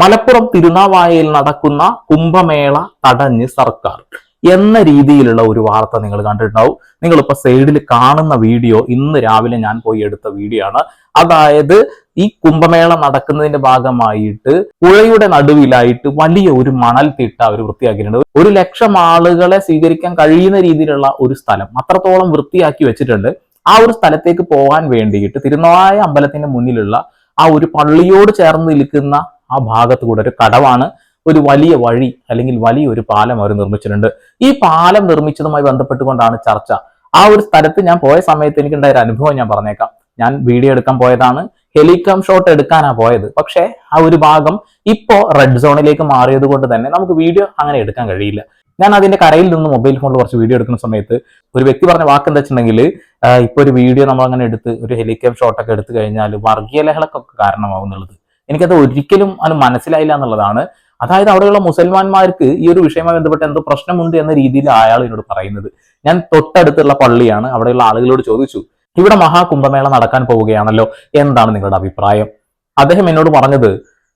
മലപ്പുറം തിരുനാവായയിൽ നടക്കുന്ന കുംഭമേള തടഞ്ഞ് സർക്കാർ എന്ന രീതിയിലുള്ള ഒരു വാർത്ത നിങ്ങൾ കണ്ടിട്ടുണ്ടാവും. നിങ്ങളിപ്പോ സൈഡിൽ കാണുന്ന വീഡിയോ ഇന്ന് രാവിലെ ഞാൻ പോയി എടുത്ത വീഡിയോ ആണ്. അതായത് ഈ കുംഭമേള നടക്കുന്നതിന്റെ ഭാഗമായിട്ട് പുഴയുടെ നടുവിലായിട്ട് വലിയ ഒരു മണൽ തിട്ട അവർ വൃത്തിയാക്കിയിട്ടുണ്ട്. 1,00,000 ആളുകളെ സ്വീകരിക്കാൻ കഴിയുന്ന രീതിയിലുള്ള ഒരു സ്ഥലം അത്രത്തോളം വൃത്തിയാക്കി വെച്ചിട്ടുണ്ട്. ആ ഒരു സ്ഥലത്തേക്ക് പോകാൻ വേണ്ടിയിട്ട് തിരുനാവായ അമ്പലത്തിന്റെ മുന്നിലുള്ള ആ ഒരു പള്ളിയോട് ചേർന്ന് നിൽക്കുന്ന ആ ഭാഗത്ത് കൂടെ ഒരു കടവാണ്, ഒരു വലിയ വഴി അല്ലെങ്കിൽ വലിയൊരു പാലം അവർ നിർമ്മിച്ചിട്ടുണ്ട്. ഈ പാലം നിർമ്മിച്ചതുമായി ബന്ധപ്പെട്ടുകൊണ്ടാണ് ചർച്ച. ആ ഒരു സ്ഥലത്ത് ഞാൻ പോയ സമയത്ത് എനിക്കുണ്ടായ ഒരു അനുഭവം ഞാൻ പറഞ്ഞേക്കാം. ഞാൻ വീഡിയോ എടുക്കാൻ പോയതാണ്, ഹെലികോം ഷോട്ട് എടുക്കാനാ പോയത്. പക്ഷേ ആ ഒരു ഭാഗം ഇപ്പോ റെഡ് സോണിലേക്ക് മാറിയത് കൊണ്ട് തന്നെ നമുക്ക് വീഡിയോ അങ്ങനെ എടുക്കാൻ കഴിയില്ല. ഞാൻ അതിന്റെ കരയിൽ നിന്ന് മൊബൈൽ ഫോണിൽ കുറച്ച് വീഡിയോ എടുക്കുന്ന സമയത്ത് ഒരു വ്യക്തി പറഞ്ഞ വാക്ക് എന്താ വെച്ചിട്ടുണ്ടെങ്കിൽ, ഇപ്പൊ ഒരു വീഡിയോ നമ്മൾ അങ്ങനെ എടുത്ത് ഒരു ഹെലികോം ഷോട്ടൊക്കെ എടുത്തു കഴിഞ്ഞാൽ വർഗീയ ലഹളക്കൊക്കെ കാരണമാവുന്നുള്ളത്. എനിക്കത് ഒരിക്കലും അത് മനസ്സിലായില്ല എന്നുള്ളതാണ്. അതായത് അവിടെയുള്ള മുസൽമാന്മാർക്ക് ഈ ഒരു വിഷയവുമായി ബന്ധപ്പെട്ട് എന്തോ പ്രശ്നമുണ്ട് എന്ന രീതിയിൽ അയാൾ എന്നോട് പറയുന്നത്. ഞാൻ തൊട്ടടുത്തുള്ള പള്ളിയാണ്, അവിടെയുള്ള ആളുകളോട് ചോദിച്ചു, ഇവിടെ മഹാകുംഭമേള നടക്കാൻ പോവുകയാണല്ലോ, എന്താണ് നിങ്ങളുടെ അഭിപ്രായം? അദ്ദേഹം എന്നോട് പറഞ്ഞത്,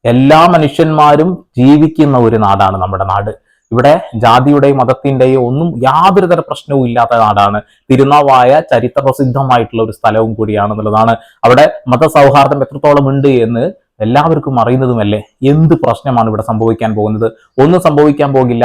എല്ലാ മനുഷ്യന്മാരും ജീവിക്കുന്ന ഒരു നാടാണ് നമ്മുടെ നാട്. ഇവിടെ ജാതിയുടെയും മതത്തിന്റെയും ഒന്നും യാതൊരു തര പ്രശ്നവും ഇല്ലാത്ത നാടാണ്. തിരുനാവായ ചരിത്ര പ്രസിദ്ധമായിട്ടുള്ള ഒരു സ്ഥലവും കൂടിയാണെന്നുള്ളതാണ്. അവിടെ മതസൗഹാർദ്ദം എത്രത്തോളം ഉണ്ട് എന്ന് എല്ലാവർക്കും അറിയുന്നതുമല്ലേ. എന്ത് പ്രശ്നമാണ് ഇവിടെ സംഭവിക്കാൻ പോകുന്നത്? ഒന്നും സംഭവിക്കാൻ പോകില്ല.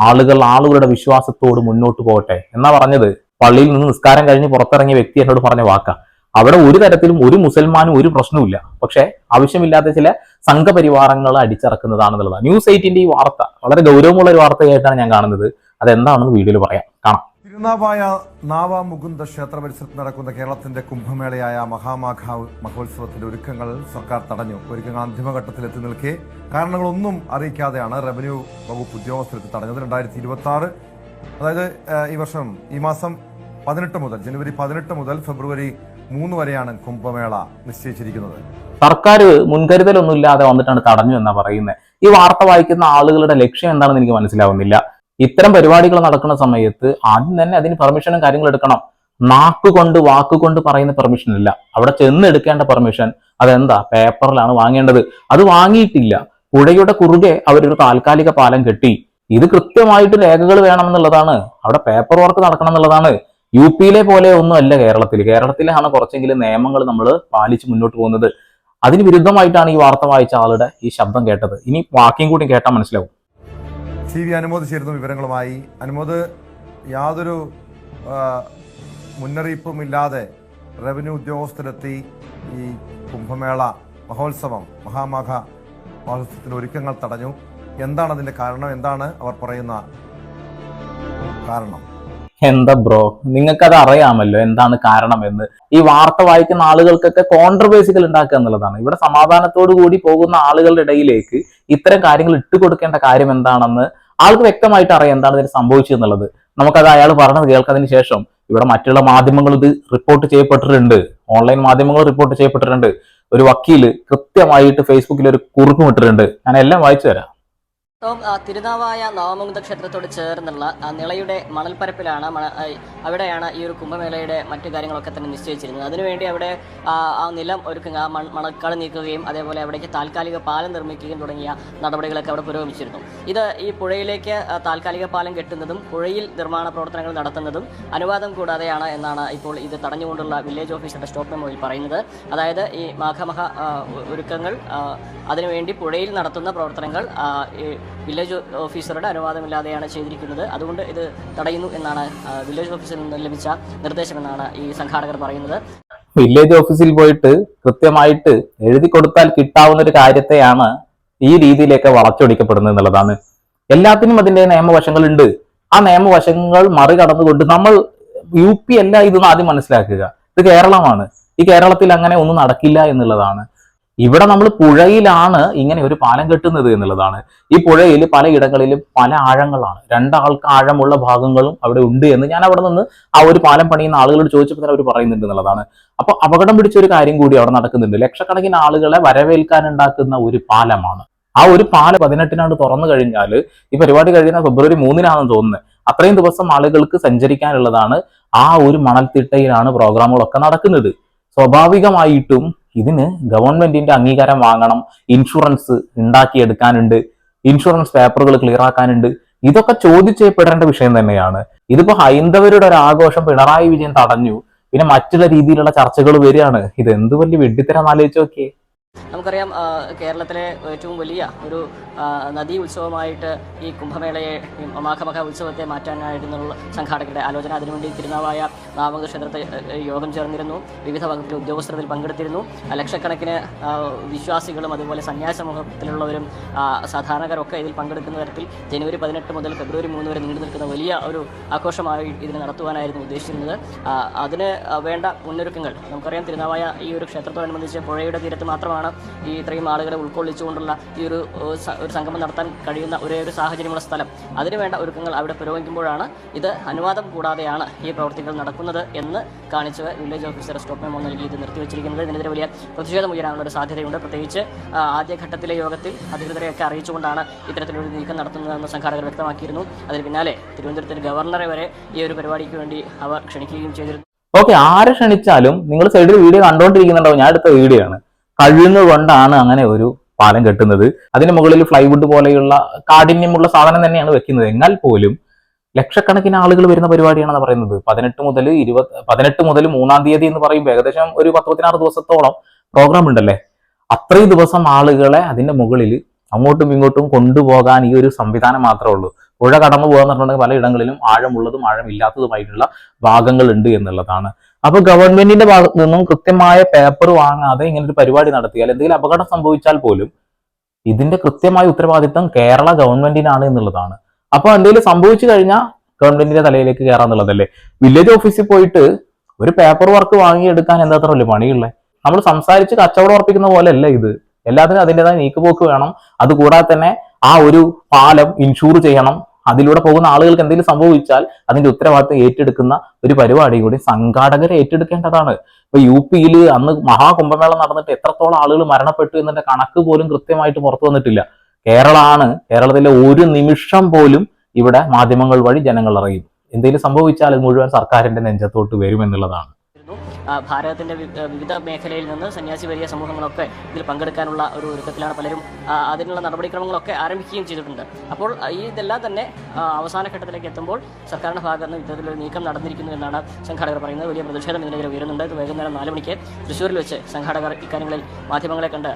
ആളുകളുടെ വിശ്വാസത്തോട് മുന്നോട്ട് പോകട്ടെ എന്നാ പറഞ്ഞത്. പള്ളിയിൽ നിന്ന് നിസ്കാരം കഴിഞ്ഞ് പുറത്തിറങ്ങിയ വ്യക്തി എന്നോട് പറഞ്ഞ വാക്ക. അവിടെ ഒരു തരത്തിലും ഒരു മുസൽമാനും ഒരു പ്രശ്നവുമില്ല. പക്ഷെ ആവശ്യമില്ലാത്ത ചില സംഘപരിവാരങ്ങൾ അടിച്ചിറക്കുന്നതാണെന്നുള്ളതാണ്. ന്യൂസ് 8ന്റെ ഈ വാർത്ത വളരെ ഗൗരവമുള്ള ഒരു വാർത്തയായിട്ടാണ് ഞാൻ കാണുന്നത്. അതെന്താണെന്ന് വീഡിയോയിൽ പറയാം, കാണാം. തിരുനാവായ നാവാമുകുന്ദ ക്ഷേത്ര പരിസരത്ത് നടക്കുന്ന കേരളത്തിന്റെ കുംഭമേളയായ മഹാമാഘ മഹോത്സവത്തിന്റെ ഒരുക്കങ്ങൾ സർക്കാർ തടഞ്ഞു. ഒരുക്കങ്ങൾ അന്തിമഘട്ടത്തിലെത്തി നിൽക്കെ കാരണങ്ങളൊന്നും അറിയിക്കാതെയാണ് റവന്യൂ വകുപ്പ് ഉദ്യോഗസ്ഥരെത്തി തടഞ്ഞത്. 2026, അതായത് ഈ മാസം 18 മുതൽ ജനുവരി 18 മുതൽ ഫെബ്രുവരി 3 വരെയാണ് കുംഭമേള നിശ്ചയിച്ചിരിക്കുന്നത്. സർക്കാർ മുൻകരുതലൊന്നുമില്ലാതെ വന്നിട്ടാണ് തടഞ്ഞു എന്നാ പറയുന്നത്. ഈ വാർത്ത വായിക്കുന്ന ആളുകളുടെ ലക്ഷ്യം എന്താണെന്ന് എനിക്ക് മനസ്സിലാവുന്നില്ല. ഇത്തരം പരിപാടികൾ നടക്കുന്ന സമയത്ത് ആദ്യം തന്നെ അതിന് പെർമിഷനും കാര്യങ്ങളും എടുക്കണം. വാക്കുകൊണ്ട് പറയുന്ന പെർമിഷൻ ഇല്ല. അവിടെ ചെന്ന് എടുക്കേണ്ട പെർമിഷൻ അതെന്താ, പേപ്പറിലാണ് വാങ്ങേണ്ടത്. അത് വാങ്ങിയിട്ടില്ല. പുഴയുടെ കുറുകെ അവരൊരു താൽക്കാലിക പാലം കെട്ടി. ഇത് കൃത്യമായിട്ട് രേഖകൾ വേണമെന്നുള്ളതാണ്. അവിടെ പേപ്പർ വർക്ക് നടക്കണം എന്നുള്ളതാണ്. UP-യിലെ പോലെ ഒന്നും അല്ല കേരളത്തിലാണ് കുറച്ചെങ്കിലും നിയമങ്ങൾ നമ്മൾ പാലിച്ച് മുന്നോട്ട് പോകുന്നത്. അതിന് വിരുദ്ധമായിട്ടാണ് ഈ വാർത്ത വായിച്ച ആളുടെ ഈ ശബ്ദം കേട്ടത്. ഇനി വാക്കിയും കൂടി കേട്ടാൽ മനസ്സിലാവും. CV അനുമോദ് ചേരുന്നു വിവരങ്ങളുമായി. അനുമോദ്, യാതൊരു മുന്നറിയിപ്പുമില്ലാതെ റവന്യൂ ഉദ്യോഗസ്ഥരെത്തി ഈ കുംഭമേള മഹാമാഘ മഹോത്സവത്തിന്റെ ഒരുക്കങ്ങൾ തടഞ്ഞു. എന്താണ് അതിന്റെ കാരണം? എന്താണ് അവർ പറയുന്ന കാരണം? എന്താ ബ്രോ, നിങ്ങൾക്കത് അറിയാമല്ലോ എന്താണ് കാരണം എന്ന്. ഈ വാർത്ത വായിക്കുന്ന ആളുകൾക്കൊക്കെ കോൺട്രവേഴ്സികൾ ഉണ്ടാക്കുക എന്നുള്ളതാണ്. ഇവിടെ സമാധാനത്തോടു കൂടി പോകുന്ന ആളുകളുടെ ഇടയിലേക്ക് ഇത്തരം കാര്യങ്ങൾ ഇട്ടുകൊടുക്കേണ്ട കാര്യം എന്താണെന്ന് ആൾക്ക് വ്യക്തമായിട്ട് അറിയാം എന്താണ് ഇതിന് സംഭവിച്ചതെന്നുള്ളത്. നമുക്കത് അയാൾ പറഞ്ഞത് കേൾക്കുന്നതിന് ശേഷം ഇവിടെ മറ്റുള്ള മാധ്യമങ്ങൾ ഇത് റിപ്പോർട്ട് ചെയ്യപ്പെട്ടിട്ടുണ്ട്, ഓൺലൈൻ മാധ്യമങ്ങൾ റിപ്പോർട്ട് ചെയ്യപ്പെട്ടിട്ടുണ്ട്. ഒരു വക്കീല് കൃത്യമായിട്ട് ഫേസ്ബുക്കിൽ ഒരു കുറിപ്പ് വിട്ടിട്ടുണ്ട്. ഞാൻ എല്ലാം വായിച്ചു തരാം. തിരുനാവായ നവമുകുന്ദ ക്ഷേത്രത്തോട് ചേർന്നുള്ള നിളയുടെ മണൽപ്പരപ്പിലാണ് അവിടെയാണ് ഈ ഒരു കുംഭമേളയുടെ മറ്റു കാര്യങ്ങളൊക്കെ തന്നെ നിശ്ചയിച്ചിരുന്നത്. അതിനുവേണ്ടി അവിടെ ആ നിലം ഒരുക്കുക, മണൽക്കാട് നീക്കുകയും അതേപോലെ അവിടേക്ക് താൽക്കാലിക പാലം നിർമ്മിക്കുകയും തുടങ്ങിയ നടപടികളൊക്കെ അവിടെ പുരോഗമിച്ചിരുന്നു. ഇത് ഈ പുഴയിലേക്ക് താൽക്കാലിക പാലം കെട്ടുന്നതും പുഴയിൽ നിർമ്മാണ പ്രവർത്തനങ്ങൾ നടത്തുന്നതും അനുവാദം കൂടാതെയാണ് എന്നാണ് ഇപ്പോൾ ഇത് തടഞ്ഞുകൊണ്ടുള്ള വില്ലേജ് ഓഫീസറുടെ സ്റ്റോപ്പ് മെമ്മോയിൽ പറയുന്നത്. അതായത് ഈ മാഘമഹ ഒരുക്കങ്ങൾ അതിനുവേണ്ടി പുഴയിൽ നടത്തുന്ന പ്രവർത്തനങ്ങൾ വില്ലേജ് ഓഫീസറുടെ അനുവാദമില്ലാതെയാണ് ചെയ്തിരിക്കുന്നത്. അതുകൊണ്ട് ഇത് തടയുന്നു എന്നാണ് വില്ലേജ് ഓഫീസറിൽ നിന്ന് ലഭിച്ച നിർദ്ദേശമെന്നാണ് ഈ സംഘാടകർ പറയുന്നത്. വില്ലേജ് ഓഫീസിൽ പോയിട്ട് കൃത്യമായിട്ട് എഴുതി കൊടുത്താൽ കിട്ടാവുന്ന ഒരു കാര്യത്തെയാണ് ഈ രീതിയിലേക്ക് വളച്ചൊടിക്കപ്പെടുന്നത് എന്നുള്ളതാണ്. എല്ലാത്തിനും അതിന്റെ നിയമവശങ്ങളുണ്ട്. ആ നിയമവശങ്ങൾ മറികടന്നുകൊണ്ട് നമ്മൾ UP അല്ല ഇതൊന്നും ആദ്യം മനസ്സിലാക്കുക. ഇത് കേരളമാണ്. ഈ കേരളത്തിൽ അങ്ങനെ ഒന്നും നടക്കില്ല എന്നുള്ളതാണ്. ഇവിടെ നമ്മൾ പുഴയിലാണ് ഇങ്ങനെ ഒരു പാലം കെട്ടുന്നത് എന്നുള്ളതാണ്. ഈ പുഴയിൽ പലയിടങ്ങളിലും പല ആഴങ്ങളാണ്. 2 ആൾക്ക് ആഴമുള്ള ഭാഗങ്ങളും അവിടെ ഉണ്ട് എന്ന് ഞാൻ അവിടെ നിന്ന് ആ ഒരു പാലം പണിയുന്ന ആളുകളോട് ചോദിച്ചപ്പോൾ തന്നെ അവർ പറയുന്നുണ്ട് എന്നുള്ളതാണ്. അപ്പൊ അപകടം പിടിച്ച ഒരു കാര്യം കൂടി അവിടെ നടക്കുന്നുണ്ട്. ലക്ഷക്കണക്കിന് ആളുകളെ വരവേൽക്കാൻ ഉണ്ടാക്കുന്ന ഒരു പാലമാണ്. ആ ഒരു പാലം 18 തുറന്നു കഴിഞ്ഞാൽ ഈ പരിപാടി കഴിയുന്ന ഫെബ്രുവരി 3 തോന്നുന്നത്. അത്രയും ദിവസം ആളുകൾക്ക് സഞ്ചരിക്കാനുള്ളതാണ്. ആ ഒരു മണൽത്തിട്ടയിലാണ് പ്രോഗ്രാമുകളൊക്കെ നടക്കുന്നത്. സ്വാഭാവികമായിട്ടും ഇതിന് ഗവൺമെന്റിന്റെ അംഗീകാരം വാങ്ങണം, ഇൻഷുറൻസ് ഉണ്ടാക്കിയെടുക്കാനുണ്ട്, ഇൻഷുറൻസ് പേപ്പറുകൾ ക്ലിയർ ആക്കാനുണ്ട്. ഇതൊക്കെ ചോദ്യം ചെയ്യപ്പെടേണ്ട വിഷയം തന്നെയാണ്. ഇതിപ്പോ ഹൈന്ദവരുടെ ഒരു ആഘോഷം പിണറായി വിജയൻ തടഞ്ഞു, പിന്നെ മറ്റുള്ള രീതിയിലുള്ള ചർച്ചകൾ വരികയാണ്. ഇത് എന്ത് വലിയ വെഡിത്തരം ആലോചിച്ച് നോക്കിയേ. നമുക്കറിയാം കേരളത്തിലെ ഏറ്റവും വലിയ ഒരു നദീ ഉത്സവമായിട്ട് ഈ കുംഭമേളയെ, മാഘമഹ ഉത്സവത്തെ മാറ്റാനായിരുന്നുള്ള സംഘാടകരുടെ ആലോചന. അതിനുവേണ്ടി തിരുനാവായ നാമക ക്ഷേത്രത്തെ യോഗം ചേർന്നിരുന്നു. വിവിധ വകുപ്പിലെ ഉദ്യോഗസ്ഥർ ഇതിൽ പങ്കെടുത്തിരുന്നു. ലക്ഷക്കണക്കിന് വിശ്വാസികളും അതുപോലെ സന്യാസ സമൂഹത്തിലുള്ളവരും സാധാരണക്കാരൊക്കെ ഇതിൽ പങ്കെടുക്കുന്ന തരത്തിൽ ജനുവരി 18 മുതൽ ഫെബ്രുവരി 3 വരെ നീണ്ടു നിൽക്കുന്ന വലിയ ഒരു ആഘോഷമായി ഇതിനെ നടത്തുവാനായിരുന്നു ഉദ്ദേശിച്ചിരുന്നത്. അതിന് വേണ്ട മുന്നൊരുക്കങ്ങൾ നമുക്കറിയാം. തിരുനാവായ ഈ ഒരു ക്ഷേത്രത്തോടനുബന്ധിച്ച് പുഴയുടെ തീരത്ത് മാത്രമാണ് ഈ ഇത്രയും ആളുകളെ ഉൾക്കൊള്ളിച്ചുകൊണ്ടുള്ള ഈ ഒരു സംഗമം നടത്താൻ കഴിയുന്ന ഒരേ ഒരു സാഹചര്യമുള്ള സ്ഥലം. അതിനുവേണ്ട ഒരുക്കങ്ങൾ അവിടെ പുരോഗമിക്കുമ്പോഴാണ് ഇത് അനുവാദം കൂടാതെയാണ് ഈ പ്രവൃത്തികൾ നടക്കുന്നത് എന്ന് കാണിച്ച് വില്ലേജ് ഓഫീസർ സ്റ്റോപ്പ് മെമ്മോ നൽകി ഇത് നിർത്തിവച്ചിരിക്കുന്നത്. ഇതിനെതിരെ വലിയ പ്രതിഷേധം ഉയരാനുള്ള ഒരു സാധ്യതയുണ്ട്. പ്രത്യേകിച്ച് ആദ്യഘട്ടത്തിലെ യോഗത്തിൽ അധികൃതരെയൊക്കെ അറിയിച്ചുകൊണ്ടാണ് ഇത്തരത്തിലൊരു നീക്കം നടത്തുന്നതെന്ന് സംഘാടകർ വ്യക്തമാക്കിയിരുന്നു. അതിന് പിന്നാലെ തിരുവനന്തപുരത്തിന് ഗവർണറെ വരെ ഈ ഒരു പരിപാടിക്ക് വേണ്ടി അവർ ക്ഷണിക്കുകയും ചെയ്തിരുന്നു. ഓക്കെ, ആരെ ക്ഷണിച്ചാലും നിങ്ങൾ സൈഡിൽ വീഡിയോ കണ്ടുകൊണ്ടിരിക്കുന്നുണ്ടാവും. ഞാൻ എടുത്ത വീഡിയോ ആണ്. കഴിയുന്നതുകൊണ്ടാണ് അങ്ങനെ ഒരു പാലം കെട്ടുന്നത്. അതിന് മുകളിൽ ഫ്ലൈവുഡ് പോലെയുള്ള കാഠിന്യമുള്ള സാധനം തന്നെയാണ് വെക്കുന്നത്. എന്നാൽ പോലും ലക്ഷക്കണക്കിന് ആളുകൾ വരുന്ന പരിപാടിയാണെന്ന് പറയുന്നത്. 18 മുതൽ 3-ാം തീയതി എന്ന് പറയുമ്പോൾ ഏകദേശം ഒരു 10-16 ദിവസത്തോളം പ്രോഗ്രാം ഉണ്ടല്ലേ. അത്രയും ദിവസം ആളുകളെ അതിന്റെ മുകളിൽ അങ്ങോട്ടും ഇങ്ങോട്ടും കൊണ്ടുപോകാൻ ഈ ഒരു സംവിധാനം മാത്രമേ ഉള്ളൂ. പുഴ കടന്നു പോകാന്ന് പറഞ്ഞിട്ടുണ്ടെങ്കിൽ പലയിടങ്ങളിലും ആഴമുള്ളതും ആഴമില്ലാത്തതുമായിട്ടുള്ള ഭാഗങ്ങൾ ഉണ്ട് എന്നുള്ളതാണ്. അപ്പൊ ഗവൺമെന്റിന്റെ ഭാഗത്ത് നിന്നും കൃത്യമായ പേപ്പർ വാങ്ങാതെ ഇങ്ങനെ ഒരു പരിപാടി നടത്തിയാൽ എന്തെങ്കിലും അപകടം സംഭവിച്ചാൽ പോലും ഇതിന്റെ കൃത്യമായ ഉത്തരവാദിത്തം കേരള ഗവൺമെന്റിനാണ് എന്നുള്ളതാണ്. അപ്പൊ എന്തെങ്കിലും സംഭവിച്ചു കഴിഞ്ഞാൽ ഗവൺമെന്റിന്റെ തലയിലേക്ക് കയറാന്നുള്ളതല്ലേ. വില്ലേജ് ഓഫീസിൽ പോയിട്ട് ഒരു പേപ്പർ വർക്ക് വാങ്ങിയെടുക്കാൻ എന്താത്രല്ലേ പണിയുള്ളേ. നമ്മൾ സംസാരിച്ച് കച്ചവടം ഉറപ്പിക്കുന്ന പോലെ അല്ല ഇത്. എല്ലാത്തിനും അതിൻ്റെതായ നീക്കുപോക്ക് വേണം. അതുകൂടാതെ തന്നെ ആ ഒരു പാലം ഇൻഷൂർ ചെയ്യണം. അതിലൂടെ പോകുന്ന ആളുകൾക്ക് എന്തെങ്കിലും സംഭവിച്ചാൽ അതിന്റെ ഉത്തരവാദിത്തം ഏറ്റെടുക്കുന്ന ഒരു പരിപാടി കൂടി സംഘാടകരെ ഏറ്റെടുക്കേണ്ടതാണ്. ഇപ്പൊ UP-യിൽ അന്ന് മഹാകുംഭമേള നടന്നിട്ട് എത്രത്തോളം ആളുകൾ മരണപ്പെട്ടു എന്നതിന്റെ കണക്ക് പോലും കൃത്യമായിട്ട് പുറത്തു വന്നിട്ടില്ല. കേരളത്തിലെ ഒരു നിമിഷം പോലും ഇവിടെ മാധ്യമങ്ങൾ വഴി ജനങ്ങൾ അറിയും. എന്തെങ്കിലും സംഭവിച്ചാൽ അത് മുഴുവൻ സർക്കാരിന്റെ നെഞ്ചത്തോട്ട് വരുമെന്നുള്ളതാണ്. ഭാരതത്തിന്റെ വിവിധ മേഖലയിൽ നിന്ന് സന്യാസി വലിയ സമൂഹങ്ങളൊക്കെ ഇതിൽ പങ്കെടുക്കാനുള്ള ഒരു ഒരുക്കത്തിലാണ്. പലരും അതിനുള്ള നടപടിക്രമങ്ങളൊക്കെ ആരംഭിക്കുകയും ചെയ്തിട്ടുണ്ട്. അപ്പോൾ ഇതെല്ലാം തന്നെ അവസാന ഘട്ടത്തിലേക്ക് എത്തുമ്പോൾ സർക്കാരിന്റെ ഭാഗത്ത് നിന്ന് ഇത്തരത്തിലൊരു നീക്കം നടന്നിരിക്കുന്നു എന്നാണ് സംഘാടകർ പറയുന്നത്. വലിയ പ്രതിഷേധം ഇതിനെതിരെ ഉയരുന്നുണ്ട്. ഇത് വൈകുന്നേരം 4 മണിക്ക് തൃശ്ശൂരിൽ വെച്ച് സംഘാടകർ ഇക്കാര്യങ്ങളിൽ മാധ്യമങ്ങളെ കണ്ട്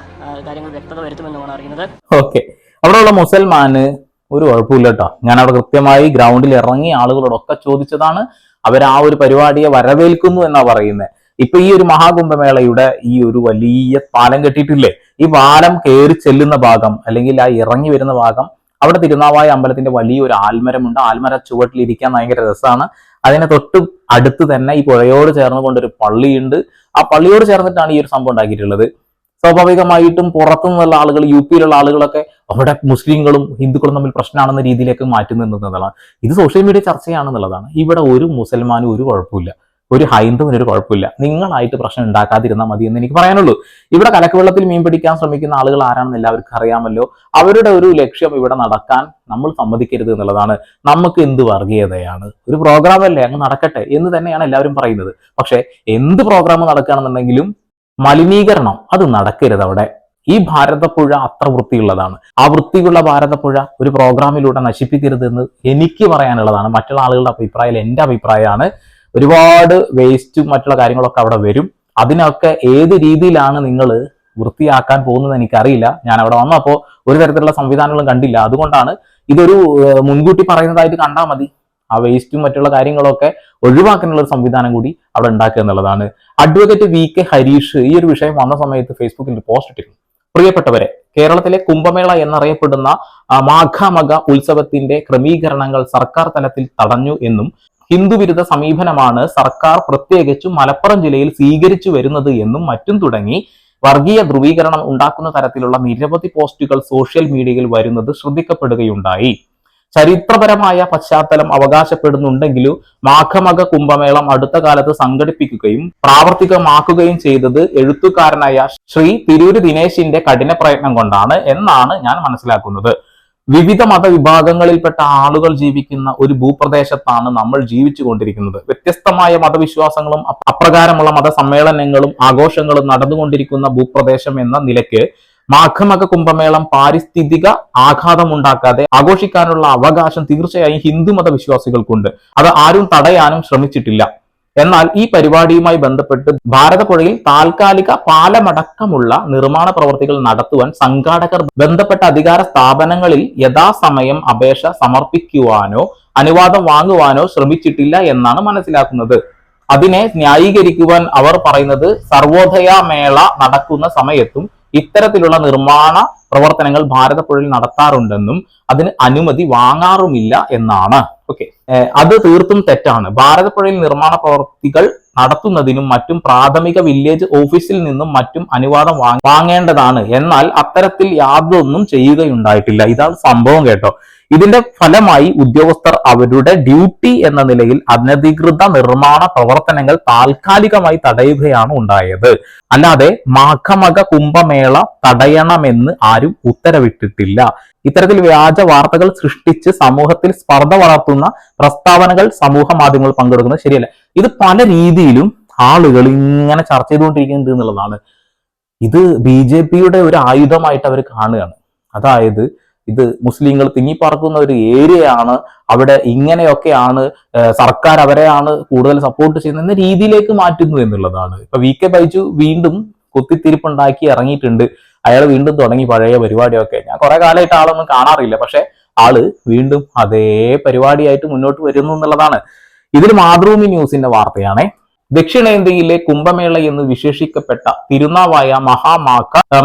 കാര്യങ്ങൾ വ്യക്തത വരുത്തുമെന്നാണ് അറിയുന്നത്. ഓക്കെ, അവിടെയുള്ള മുസൽമാന് ഒരു കുഴപ്പമില്ല കേട്ടോ. ഞാൻ അവിടെ കൃത്യമായി ഗ്രൗണ്ടിൽ ഇറങ്ങി ആളുകളോടൊക്കെ ചോദിച്ചതാണ്. അവർ ആ ഒരു പരിപാടിയെ വരവേൽക്കുന്നു എന്നാ പറയുന്നത്. ഇപ്പൊ ഈ ഒരു മഹാകുംഭമേളയുടെ ഈ ഒരു വലിയ പാലം കെട്ടിയിട്ടില്ലേ, ഈ പാലം കയറി ചെല്ലുന്ന ഭാഗം അല്ലെങ്കിൽ ആ ഇറങ്ങി വരുന്ന ഭാഗം, അവിടെ തിരുനാവായ അമ്പലത്തിന്റെ വലിയൊരു ആൽമരമുണ്ട്. ആൽമര ചുവട്ടിലിരിക്കാൻ ഭയങ്കര രസമാണ്. അതിനെ തൊട്ട് അടുത്ത് തന്നെ ഈ പുഴയോട് ചേർന്നുകൊണ്ടൊരു പള്ളിയുണ്ട്. ആ പള്ളിയോട് ചേർന്നിട്ടാണ് ഈ ഒരു സംഭവം ഉണ്ടാക്കിയിട്ടുള്ളത്. സ്വാഭാവികമായിട്ടും പുറത്തു നിന്നുള്ള ആളുകൾ, UP-യിലുള്ള ആളുകളൊക്കെ അവിടെ മുസ്ലിങ്ങളും ഹിന്ദുക്കളും തമ്മിൽ പ്രശ്നമാണെന്ന രീതിയിലേക്ക് മാറ്റുന്നതാണ്. ഇത് സോഷ്യൽ മീഡിയ ചർച്ചയാണെന്നുള്ളതാണ്. ഇവിടെ ഒരു മുസൽമാനും ഒരു കുഴപ്പമില്ല, ഒരു ഹൈന്ദവന് ഒരു കുഴപ്പമില്ല. നിങ്ങളായിട്ട് പ്രശ്നം ഉണ്ടാക്കാതിരുന്നാൽ മതി എന്ന് എനിക്ക് പറയാനുള്ളൂ. ഇവിടെ കലക്കവെള്ളത്തിൽ മീൻ പിടിക്കാൻ ശ്രമിക്കുന്ന ആളുകൾ ആരാണെന്ന് എല്ലാവർക്കും അറിയാമല്ലോ. അവരുടെ ഒരു ലക്ഷ്യം ഇവിടെ നടക്കാൻ നമ്മൾ സമ്മതിക്കരുത് എന്നുള്ളതാണ്. നമുക്ക് എന്ത് വർഗീയതയാണ്, ഒരു പ്രോഗ്രാം അല്ലേ, അങ്ങ് നടക്കട്ടെ എന്ന് തന്നെയാണ് എല്ലാവരും പറയുന്നത്. പക്ഷെ എന്ത് പ്രോഗ്രാം നടക്കുകയാണെന്നുണ്ടെങ്കിലും മലിനീകരണം അത് നടക്കരുത് അവിടെ. ഈ ഭാരതപ്പുഴ അത്ര വൃത്തിയുള്ളതാണ്. ആ വൃത്തിയുള്ള ഭാരതപ്പുഴ ഒരു പ്രോഗ്രാമിലൂടെ നശിപ്പിക്കരുതെന്ന് എനിക്ക് പറയാനുള്ളതാണ്. മറ്റുള്ള ആളുകളുടെ അഭിപ്രായം എന്റെ അഭിപ്രായമാണ്. ഒരുപാട് വേസ്റ്റും മറ്റുള്ള കാര്യങ്ങളൊക്കെ അവിടെ വരും. അതിനൊക്കെ ഏത് രീതിയിലാണ് നിങ്ങൾ വൃത്തിയാക്കാൻ പോകുന്നത് എനിക്കറിയില്ല. ഞാൻ അവിടെ വന്നപ്പോൾ ഒരു തരത്തിലുള്ള സംവിധാനങ്ങളും കണ്ടില്ല. അതുകൊണ്ടാണ് ഇതൊരു മുൻകൂട്ടി പറയുന്നതായിട്ട് കണ്ടാൽ മതി. ആ വേസ്റ്റും മറ്റുള്ള കാര്യങ്ങളൊക്കെ ഒഴിവാക്കാനുള്ള ഒരു സംവിധാനം കൂടി അവിടെ ഉണ്ടാക്കുക എന്നുള്ളതാണ്. അഡ്വക്കേറ്റ് VK ഹരീഷ് ഈ ഒരു വിഷയം വന്ന സമയത്ത് ഫേസ്ബുക്കിൽ പോസ്റ്റ് ഇട്ടിരുന്നു. പ്രിയപ്പെട്ടവരെ, കേരളത്തിലെ കുംഭമേള എന്നറിയപ്പെടുന്ന മാഘമക ഉത്സവത്തിന്റെ ക്രമീകരണങ്ങൾ സർക്കാർ തലത്തിൽ തടഞ്ഞു എന്നും ഹിന്ദുവിരുദ്ധ സമീപനമാണ് സർക്കാർ പ്രത്യേകിച്ചും മലപ്പുറം ജില്ലയിൽ സ്വീകരിച്ചു വരുന്നത് എന്നും മറ്റും തുടങ്ങി വർഗീയ ധ്രുവീകരണം ഉണ്ടാക്കുന്ന തരത്തിലുള്ള നിരവധി പോസ്റ്റുകൾ സോഷ്യൽ മീഡിയയിൽ വരുന്നത് ശ്രദ്ധിക്കപ്പെടുകയുണ്ടായി. ചരിത്രപരമായ പശ്ചാത്തലം അവകാശപ്പെടുന്നുണ്ടെങ്കിലും മാഘമക കുംഭമേളം അടുത്ത കാലത്ത് സംഘടിപ്പിക്കുകയും പ്രാവർത്തികമാക്കുകയും ചെയ്തത് എഴുത്തുകാരനായ ശ്രീ തിരൂര് ദിനേശിന്റെ കഠിന പ്രയത്നം കൊണ്ടാണ് എന്നാണ് ഞാൻ മനസ്സിലാക്കുന്നത്. വിവിധ മതവിഭാഗങ്ങളിൽപ്പെട്ട ആളുകൾ ജീവിക്കുന്ന ഒരു ഭൂപ്രദേശത്താണ് നമ്മൾ ജീവിച്ചു കൊണ്ടിരിക്കുന്നത്. വ്യത്യസ്തമായ മതവിശ്വാസങ്ങളും അപ്രകാരമുള്ള മതസമ്മേളനങ്ങളും ആഘോഷങ്ങളും നടന്നുകൊണ്ടിരിക്കുന്ന ഭൂപ്രദേശം എന്ന നിലയ്ക്ക് മാഘമക കുംഭമേളം പാരിസ്ഥിതിക ആഘാതമുണ്ടാക്കാതെ ആഘോഷിക്കാനുള്ള അവകാശം തീർച്ചയായും ഹിന്ദുമത വിശ്വാസികൾക്കുണ്ട്. അത് ആരും തടയാനും ശ്രമിച്ചിട്ടില്ല. എന്നാൽ ഈ പരിപാടിയുമായി ബന്ധപ്പെട്ട് ഭാരതപ്പുഴയിൽ താൽക്കാലിക പാലമടക്കമുള്ള നിർമ്മാണ പ്രവർത്തികൾ നടത്തുവാൻ സംഘാടകർ ബന്ധപ്പെട്ട അധികാര സ്ഥാപനങ്ങളിൽ യഥാസമയം അപേക്ഷ സമർപ്പിക്കുവാനോ അനുവാദം വാങ്ങുവാനോ ശ്രമിച്ചിട്ടില്ല എന്നാണ് മനസ്സിലാക്കുന്നത്. അതിനെ ന്യായീകരിക്കുവാൻ അവർ പറയുന്നത് സർവോദയ മേള നടക്കുന്ന സമയത്തും ഇത്തരത്തിലുള്ള നിർമ്മാണ പ്രവർത്തനങ്ങൾ ഭാരതപ്പുഴയിൽ നടത്താറുണ്ടെന്നും അതിന് അനുമതി വാങ്ങാറുമില്ല എന്നാണ്. ഓക്കെ, അത് തീർത്തും തെറ്റാണ്. ഭാരതപ്പുഴയിൽ നിർമ്മാണ പ്രവർത്തികൾ നടത്തുന്നതിനും മറ്റും പ്രാഥമിക വില്ലേജ് ഓഫീസിൽ നിന്നും മറ്റും അനുവാദം വാങ്ങേണ്ടതാണ്. എന്നാൽ അത്തരത്തിൽ യാതൊന്നും ചെയ്യുകയുണ്ടായിട്ടില്ല. ഇതാണ് സംഭവം കേട്ടോ. ഇതിന്റെ ഫലമായി ഉദ്യോഗസ്ഥർ അവരുടെ ഡ്യൂട്ടി എന്ന നിലയിൽ അനധികൃത നിർമ്മാണ പ്രവർത്തനങ്ങൾ താൽക്കാലികമായി തടയുകയാണ് ഉണ്ടായത്. അല്ലാതെ മാഘമക കുംഭമേള തടയണമെന്ന് ആരും ഉത്തരവിട്ടിട്ടില്ല. ഇത്തരത്തിൽ വ്യാജ വാർത്തകൾ സൃഷ്ടിച്ച് സമൂഹത്തിൽ സ്പർദ്ധ വളർത്തുന്ന പ്രസ്താവനകൾ സമൂഹ മാധ്യമങ്ങൾ പങ്കെടുക്കുന്നത് ശരിയല്ല. ഇത് പല രീതിയിലും ആളുകൾ ഇങ്ങനെ ചർച്ച ചെയ്തുകൊണ്ടിരിക്കുന്നുണ്ട് എന്നുള്ളതാണ്. ഇത് BJPയുടെ ഒരു ആയുധമായിട്ട് അവർ കാണുകയാണ്. അതായത് ഇത് മുസ്ലിങ്ങൾ തിങ്ങിപ്പറക്കുന്ന ഒരു ഏരിയയാണ്, അവിടെ ഇങ്ങനെയൊക്കെയാണ്, സർക്കാർ അവരെയാണ് കൂടുതൽ സപ്പോർട്ട് ചെയ്യുന്നത് എന്ന രീതിയിലേക്ക് മാറ്റുന്നു എന്നുള്ളതാണ്. ഇപ്പൊ VK ബൈജു വീണ്ടും കുത്തിത്തിരിപ്പുണ്ടാക്കി ഇറങ്ങിയിട്ടുണ്ട്. അയാൾ വീണ്ടും തുടങ്ങി പഴയ പരിപാടിയൊക്കെ. ഞാൻ കുറെ കാലമായിട്ട് ആളൊന്നും കാണാറില്ല, പക്ഷെ ആള് വീണ്ടും അതേ പരിപാടിയായിട്ട് മുന്നോട്ട് വരുന്നു എന്നുള്ളതാണ്. ഇതിൽ മാതൃഭൂമി ന്യൂസിന്റെ വാർത്തയാണേ. ദക്ഷിണേന്ത്യയിലെ കുംഭമേള എന്ന് വിശേഷിക്കപ്പെട്ട തിരുനാവായ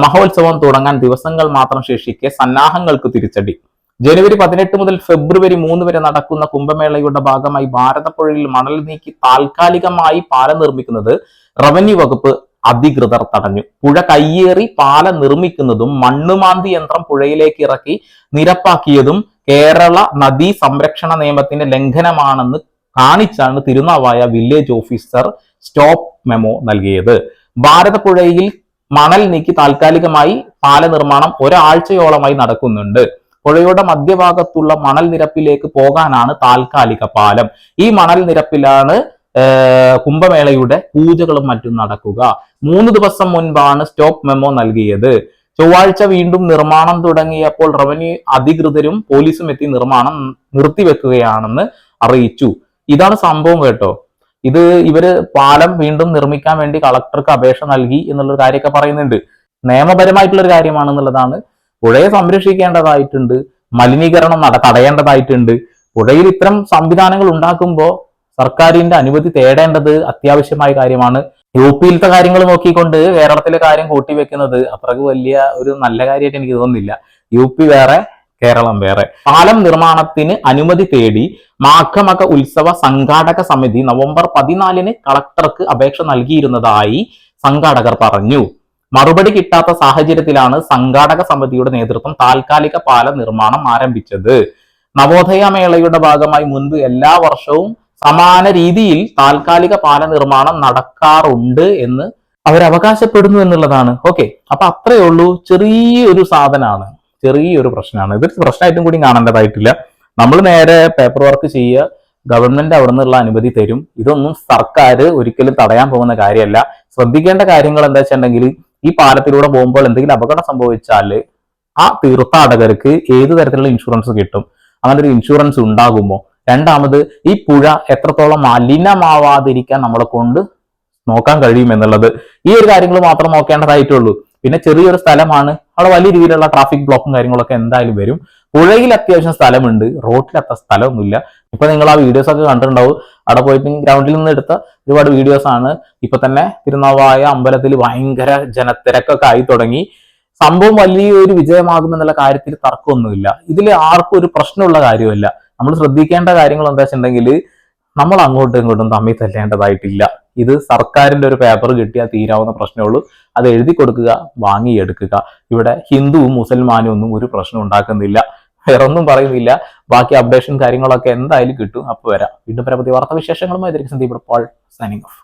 മഹോത്സവം തുടങ്ങാൻ ദിവസങ്ങൾ മാത്രം ശേഷിക്കെ സന്നാഹങ്ങൾക്ക് തിരിച്ചടി. ജനുവരി 18 മുതൽ ഫെബ്രുവരി 3 വരെ നടക്കുന്ന കുംഭമേളയുടെ ഭാഗമായി ഭാരതപ്പുഴയിൽ മണൽ നീക്കി താൽക്കാലികമായി പാലം നിർമ്മിക്കുന്നത് റവന്യൂ വകുപ്പ് അധികൃതർ തടഞ്ഞു. പുഴ കയ്യേറി പാലം നിർമ്മിക്കുന്നതും മണ്ണുമാന്തി യന്ത്രം പുഴയിലേക്ക് ഇറക്കി നിരപ്പാക്കിയതും കേരള നദീ സംരക്ഷണ നിയമത്തിന്റെ ലംഘനമാണെന്ന് കാണിച്ചാണ് Tirunavaya village officer stop memo നൽകിയത്. ഭാരതപ്പുഴയിൽ മണൽ നീക്കി താൽക്കാലികമായി പാല നിർമ്മാണം ഒരാഴ്ചയോളമായി നടക്കുന്നുണ്ട്. പുഴയുടെ മധ്യഭാഗത്തുള്ള മണൽ നിരപ്പിലേക്ക് പോകാനാണ് താൽക്കാലിക പാലം. ഈ മണൽ നിരപ്പിലാണ് കുംഭമേളയുടെ പൂജകളും മറ്റും നടക്കുക. 3 ദിവസം മുൻപാണ് സ്റ്റോപ്പ് മെമ്മോ നൽകിയത്. ചൊവ്വാഴ്ച വീണ്ടും നിർമ്മാണം തുടങ്ങിയപ്പോൾ റവന്യൂ അധികൃതരും പോലീസും എത്തി നിർമ്മാണം നിർത്തിവെക്കുകയാണെന്ന് അറിയിച്ചു. ഇതാണ് സംഭവം കേട്ടോ. ഇവര് പാലം വീണ്ടും നിർമ്മിക്കാൻ വേണ്ടി കളക്ടർക്ക് അപേക്ഷ നൽകി എന്നുള്ളൊരു കാര്യമൊക്കെ പറയുന്നുണ്ട്. നിയമപരമായിട്ടുള്ള ഒരു കാര്യമാണെന്നുള്ളതാണ്. പുഴയെ സംരക്ഷിക്കേണ്ടതായിട്ടുണ്ട്, മലിനീകരണം തടയേണ്ടതായിട്ടുണ്ട്. പുഴയിൽ ഇത്തരം സംവിധാനങ്ങൾ ഉണ്ടാക്കുമ്പോൾ സർക്കാരിന്റെ അനുമതി തേടേണ്ടത് അത്യാവശ്യമായ കാര്യമാണ്. UP-യിലത്തെ കാര്യങ്ങൾ നോക്കിക്കൊണ്ട് കേരളത്തിലെ കാര്യം കൂട്ടിവെക്കുന്നത് അത്രക്ക് വലിയ ഒരു നല്ല കാര്യമായിട്ട് എനിക്ക് തോന്നുന്നില്ല. UP വേറെ, കേരളം വേറെ. പാലം നിർമ്മാണത്തിന് അനുമതി തേടി മാഘമക ഉത്സവ സംഘാടക സമിതി നവംബർ 14 കളക്ടർക്ക് അപേക്ഷ നൽകിയിരുന്നതായി സംഘാടകർ പറഞ്ഞു. മറുപടി കിട്ടാത്ത സാഹചര്യത്തിലാണ് സംഘാടക സമിതിയുടെ നേതൃത്വം താൽക്കാലിക പാല നിർമ്മാണം ആരംഭിച്ചത്. നവോദയ മേളയുടെ ഭാഗമായി മുൻപ് എല്ലാ വർഷവും സമാന രീതിയിൽ താൽക്കാലിക പാല നിർമ്മാണം നടക്കാറുണ്ട് എന്ന് അവർ അവകാശപ്പെടുന്നു എന്നുള്ളതാണ്. ഓക്കെ, അപ്പൊ അത്രയേ ഉള്ളൂ. ചെറിയൊരു സാധനമാണ്, ചെറിയൊരു പ്രശ്നമാണ്. ഇത് പ്രശ്നമായിട്ടും കൂടി കാണേണ്ടതായിട്ടില്ല. നമ്മൾ നേരെ പേപ്പർ വർക്ക് ചെയ്യുക, ഗവൺമെന്റ് അവിടെ നിന്നുള്ള അനുമതി തരും. ഇതൊന്നും സർക്കാർ ഒരിക്കലും തടയാൻ പോകുന്ന കാര്യമല്ല. ശ്രദ്ധിക്കേണ്ട കാര്യങ്ങൾ എന്താ വെച്ചിട്ടുണ്ടെങ്കിൽ, ഈ പാലത്തിലൂടെ പോകുമ്പോൾ എന്തെങ്കിലും അപകടം സംഭവിച്ചാൽ ആ തീർത്ഥാടകർക്ക് ഏത് തരത്തിലുള്ള ഇൻഷുറൻസ് കിട്ടും? അങ്ങനെ ഒരു ഇൻഷുറൻസ് ഉണ്ടാകുമോ? രണ്ടാമത്, ഈ പുഴ എത്രത്തോളം മലിനമാവാതിരിക്കാൻ നമ്മളെ കൊണ്ട് നോക്കാൻ കഴിയും എന്നുള്ളത്, ഈ ഒരു കാര്യങ്ങൾ മാത്രം നോക്കേണ്ടതായിട്ടുള്ളൂ. പിന്നെ ചെറിയൊരു സ്ഥലമാണ്, അവിടെ വലിയ രീതിയിലുള്ള ട്രാഫിക് ബ്ലോക്കും കാര്യങ്ങളൊക്കെ എന്തായാലും വരും. പുഴയിൽ അത്യാവശ്യം സ്ഥലമുണ്ട്, റോഡിൽ അത്ര സ്ഥലമൊന്നുമില്ല. ഇപ്പൊ നിങ്ങൾ ആ വീഡിയോസ് ഒക്കെ കണ്ടിട്ടുണ്ടാവും. അവിടെ പോയിട്ട് ഗ്രൗണ്ടിൽ നിന്ന് എടുത്ത ഒരുപാട് വീഡിയോസ് ആണ്. ഇപ്പൊ തന്നെ തിരുനാവായ അമ്പലത്തിൽ ഭയങ്കര ജനത്തിരക്കൊക്കെ ആയി തുടങ്ങി. സംഭവം വലിയൊരു വിജയമാകുമെന്നുള്ള കാര്യത്തിൽ തർക്കമൊന്നുമില്ല. ഇതിൽ ആർക്കും ഒരു പ്രശ്നമുള്ള കാര്യമല്ല. നമ്മൾ ശ്രദ്ധിക്കേണ്ട കാര്യങ്ങൾ എന്താ വെച്ചിട്ടുണ്ടെങ്കിൽ, നമ്മൾ അങ്ങോട്ടും ഇങ്ങോട്ടും തമ്മിൽ തല്ലേണ്ടതായിട്ടില്ല. ഇത് സർക്കാരിന്റെ ഒരു പേപ്പർ കിട്ടിയാൽ തീരാവുന്ന പ്രശ്നമേ ഉള്ളൂ. അത് എഴുതി കൊടുക്കുക, വാങ്ങിയെടുക്കുക. ഇവിടെ ഹിന്ദുവും മുസൽമാനും ഒന്നും ഒരു പ്രശ്നം ഉണ്ടാക്കുന്നില്ല. വേറൊന്നും പറയുന്നില്ല. ബാക്കി അപ്ഡേഷൻ കാര്യങ്ങളൊക്കെ എന്തായാലും കിട്ടും. അപ്പോൾ വരാം വീണ്ടും പരമാവധി വാർത്താ വിശേഷങ്ങളുമായി. Sandeep Paul signing of.